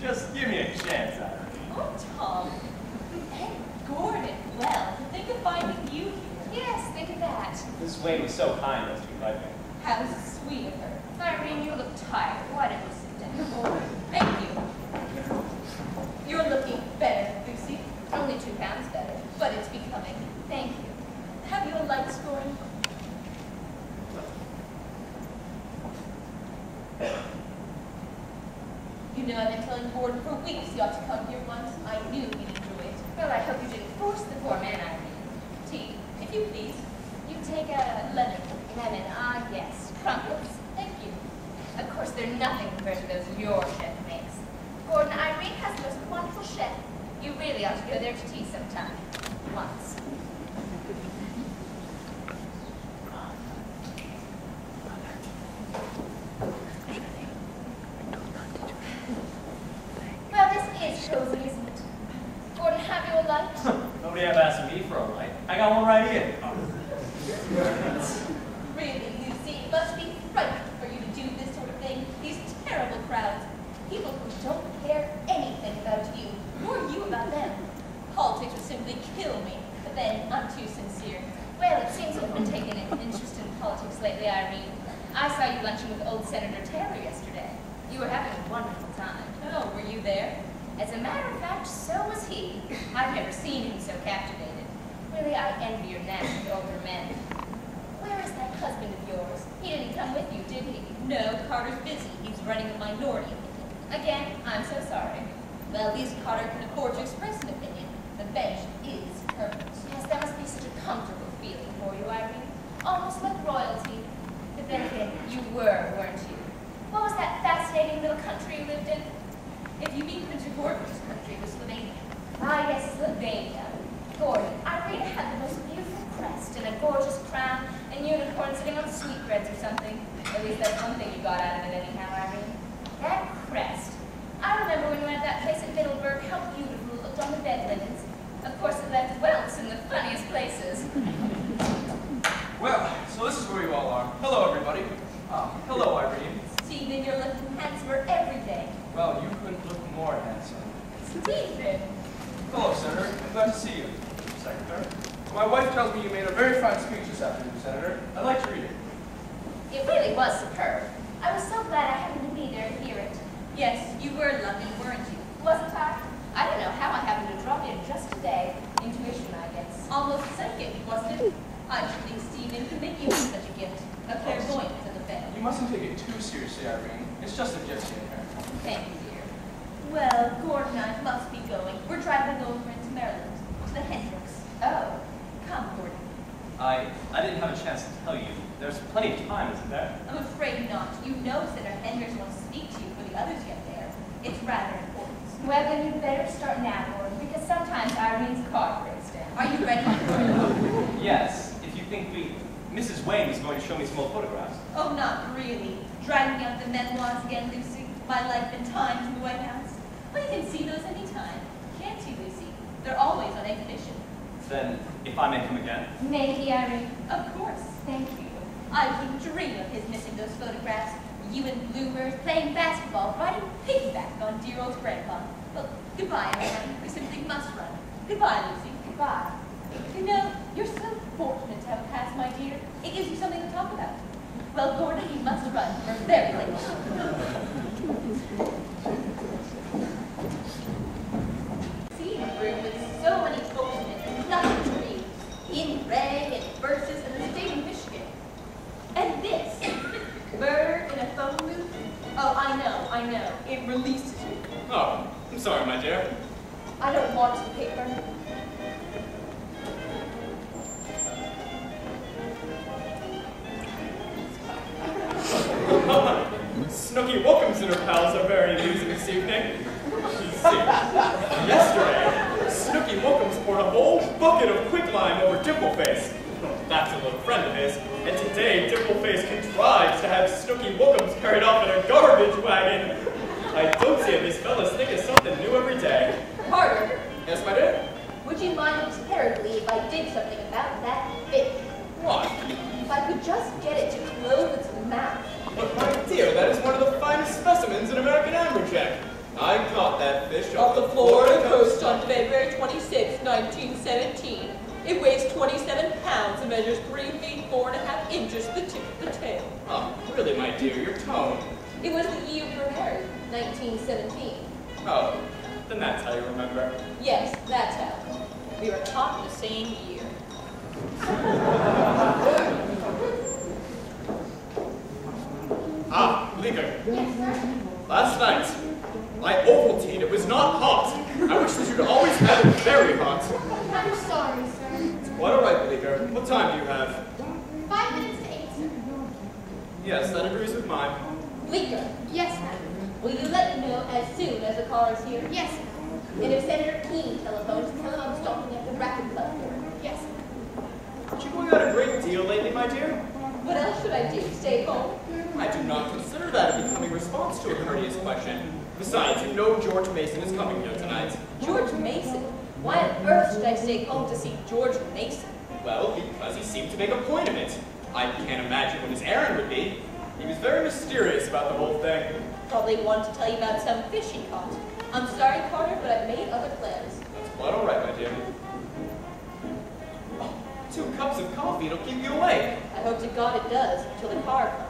Just give me a chance, Ira. Oh, Tom. And Gordon. Well, think of finding you here. Yes, think of that. Mrs. Wayne was so kind as to invite me. How sweet of her. Irene, you look tired. Why don't you sit down? Oh, thank you. You're looking better, Lucy. Only 2 pounds better. But it's becoming. Thank you. Have you a light scoring? You know, I've been telling Gordon for weeks he ought to come here once. I knew he'd enjoy it. Well, I hope you didn't force the poor man, Irene. Tea, if you please. You take a Lemon. lemon, yes. Crumpets. Thank you. Of course, they're nothing compared to those your chef makes. Gordon, Irene has the most wonderful chef. You really ought to go there to tea sometime. Once. Well, this is cozy, isn't it? Gordon, have you a light? Nobody ever asked me for a light. I got one right here. Really, Lucy, it must be frightening for you to do this sort of thing. These terrible crowds. People who don't care anything about you, nor you about them. Politics would simply kill me, but then I'm too sincere. Well, it seems you've been taking an interest in politics lately, Irene. I saw you lunching with old Senator Taylor yesterday. You were having a wonderful time. Oh, were you there? As a matter of fact, so was he. I've never seen him so captivated. Really, I envy your knack with older men. Where is that husband of yours? He didn't come with you, did he? No, Carter's busy. He's running a minority opinion. Again, I'm so sorry. Well, at least Carter can afford to express an opinion. The bench is permanent. Yes, that must be such a comfortable feeling for you, Irene. Almost like royalty. But then again, you were, weren't you? What was that fascinating little country you lived in? If you mean Mr. Gordon's country, it was Slovenia. Ah, yes, Slovenia. Gordon, Irene had the most beautiful crest and a gorgeous crown and unicorn sitting on sweetbreads or something. At least that's one thing you got out of it anyhow, Irene. That crest. I remember when we went to that place at Middleburg, how beautiful it looked on the bed linens. Of course, it left welts in the funniest places. Well, so this is where you all are. Hello, everybody. Hello, Irene. Stephen, you're looking handsomer every day. Well, you couldn't look more handsome. Stephen! Hello, Senator. I'm glad to see you. Secretary. My wife tells me you made a very fine speech this afternoon, Senator. I'd like to read it. It really was superb. I was so glad I happened to be there to hear it. Yes, you were London, weren't you? Wasn't I? I don't know how I happened to drop in just today. Intuition, I guess. Almost psychic, wasn't it? I should think Stephen could make you such a gift. A clairvoyant in the family. You mustn't take it too seriously, Irene. It's just a gift in here. Thank you, dear. Well, Gordon and I must be going. We're driving over into Maryland, to the Hendricks. Oh. Come, Gordon. I didn't have a chance to tell you. There's plenty of time, isn't there? I'm afraid not. You know Senator Hendricks wants to speak to you before the others get there. It's rather important. Well, then you'd better start now, Gordon, because sometimes Irene's car breaks down. Are you ready? Yes, if you think Mrs. Wayne is going to show me some old photographs. Oh, not really. Dragging out the memoirs again, Lucy. My life and times in the White House. Well, you can see those anytime. Can't you, Lucy? They're always on exhibition. Then, if I may come again. Maybe, Irene. Of course. Thank you. I wouldn't dream of his missing those photographs. You and Bloomers playing basketball, riding piggyback on dear old Grandpa. Well, goodbye, everyone. We simply must run. Goodbye, Lucy. Goodbye. You know, you're so fortunate to have passed, my dear. It gives you something to talk about. Well, Gordon, you must run. We're very late. See a room with so many books in it and nothing to read. In red and verses and the state of Michigan. And this, bird in a phone booth. Oh, I know. It releases you. Oh, I'm sorry, my dear. I don't want the paper. Snooky Wookums and her pals are very amusing this evening. You see, yesterday, Snooky Wookums poured a whole bucket of quicklime over Dimpleface. That's a little friend of his. And today, Dimpleface contrives to have Snooky Wookums carried off in a garbage wagon. I don't see how these fellas think of something new every day. Carter, Yes, my dear? would you mind terribly if I did something about that fish? What? If I could just get it to close its mouth. But my dear, that is one of the finest specimens in American amberjack. I caught that fish Off the Florida coast on February 26, 1917. It weighs 27 pounds and measures 3 feet 4.5 inches at the tip of the tail. Oh, really, my dear, your tone. It was the year we were married, 1917. Oh, then that's how you remember. Yes, that's how. We were caught the same year. Ah, Bleecker. Yes, sir. Last night, my Ovaltine, it was not hot. I wish that you'd always had it very hot. I'm sorry, sir. Quite all right, Bleecker. What time do you have? 5 minutes to 8, sir. Yes, that agrees with mine. Bleecker, Yes, ma'am. will you let me know as soon as the car is here? Yes, ma'am. And if Senator Keene telephones, tell him I'm stopping at the Racket Club for him. Yes, ma'am. Aren't you going out a great deal lately, my dear? What else should I do? Stay home? I do not consider that a becoming response to a courteous question. Besides, you know George Mason is coming here tonight. George Mason? Why on earth should I stay home to see George Mason? Well, because he seemed to make a point of it. I can't imagine what his errand would be. He was very mysterious about the whole thing. Probably wanted to tell you about some fish he caught. I'm sorry, Carter, but I've made other plans. That's quite all right, my dear. Oh, 2 cups of coffee, it'll keep you awake. I hope to God it does, until the car comes.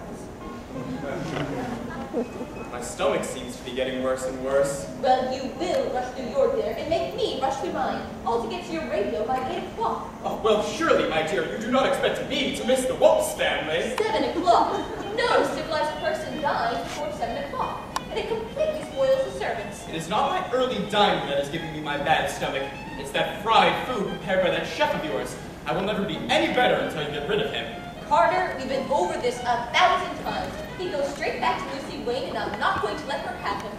My stomach seems to be getting worse and worse. Well, you will rush through your dinner and make me rush through mine, all to get to your radio by 8 o'clock. Oh, well, surely, my dear, you do not expect me to miss the whoops, Stanley. 7 o'clock? No civilized person dines before 7 o'clock, and it completely spoils the servants. It is not my early dining that is giving me my bad stomach. It's that fried food prepared by that chef of yours. I will never be any better until you get rid of him. Carter, we've been over this 1,000 times. He goes straight back to Lucy Wayne, and I'm not going to let her have him.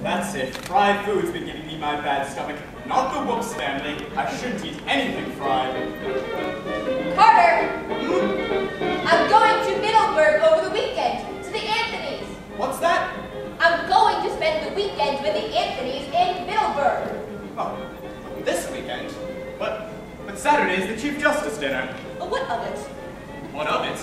That's it. Fried food's been giving me my bad stomach. Not the whoops, Stanley. I shouldn't eat anything fried. Carter! I'm going to Middleburg over the weekend, to the Anthonys. What's that? I'm going to spend the weekend with the Anthonys in Middleburg. Oh, this weekend? But Saturday's the Chief Justice dinner. Oh, what of it? What of it?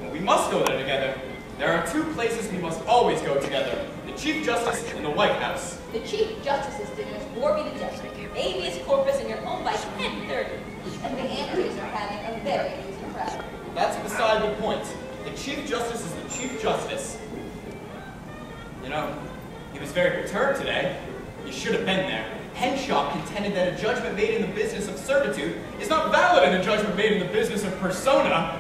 Well, we must go there together. There are 2 places we must always go together. The Chief Justice and the White House. The Chief Justice's dinners bore me to death. Habeas corpus and you're home by 10:30. And the Anthonys are having a very amusing crowd. That's beside the point. The Chief Justice is the Chief Justice. You know, he was very perturbed today. He should have been there. Henshaw contended that a judgment made in the business of servitude is not valid in a judgment made in the business of persona.